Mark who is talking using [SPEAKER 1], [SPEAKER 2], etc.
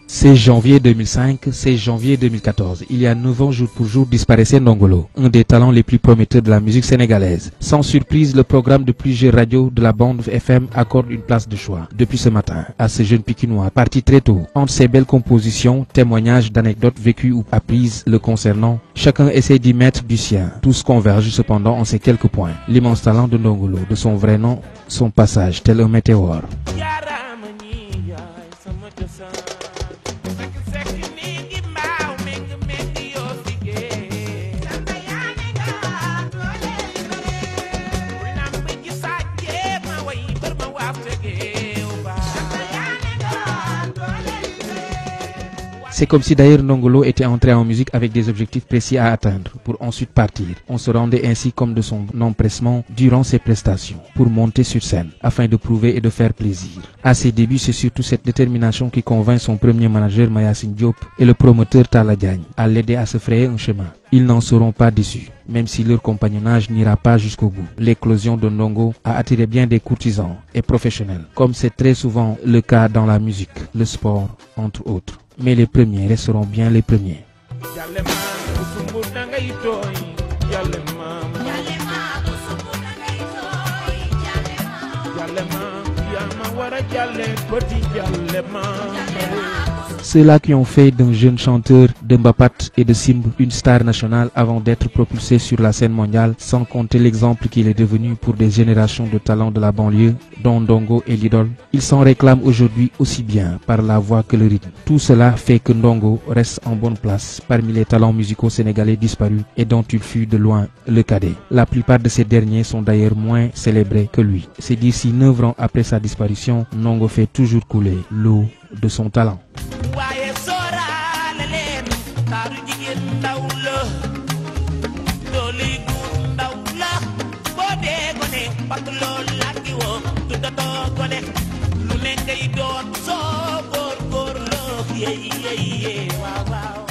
[SPEAKER 1] 16 janvier 2005, 16 janvier 2014, il y a 9 ans jour pour jour disparaissait Ndongo, un des talents les plus prometteurs de la musique sénégalaise. Sans surprise, le programme de plusieurs radios de la bande FM accorde une place de choix depuis ce matin à ce jeune Pikinois parti très tôt. Entre ses belles compositions, témoignages d'anecdotes vécues ou apprises le concernant, chacun essaie d'y mettre du sien. Tous convergent cependant en ces quelques points. L'immense talent de Ndongo, de son vrai nom, son passage tel un météore. C'est comme si d'ailleurs Ndongo était entré en musique avec des objectifs précis à atteindre pour ensuite partir. On se rendait ainsi comme de son empressement durant ses prestations pour monter sur scène afin de prouver et de faire plaisir. À ses débuts, c'est surtout cette détermination qui convainc son premier manager Mayacine Diop et le promoteur Talla Diagne à l'aider à se frayer un chemin. Ils n'en seront pas déçus, même si leur compagnonnage n'ira pas jusqu'au bout. L'éclosion de Ndongo a attiré bien des courtisans et professionnels, comme c'est très souvent le cas dans la musique, le sport, entre autres. Mais les premiers resteront bien les premiers. Ceux-là qui ont fait d'un jeune chanteur de Mbapat et de Simb une star nationale avant d'être propulsé sur la scène mondiale, sans compter l'exemple qu'il est devenu pour des générations de talents de la banlieue, dont Ndongo est l'idole. Ils s'en réclament aujourd'hui aussi bien par la voix que le rythme. Tout cela fait que Ndongo reste en bonne place parmi les talents musicaux sénégalais disparus et dont il fut de loin le cadet. La plupart de ces derniers sont d'ailleurs moins célébrés que lui. C'est d'ici 9 ans après sa disparition, Ndongo fait toujours couler l'eau de son talent.
[SPEAKER 2] Yeah, yeah, yeah, wow, wow.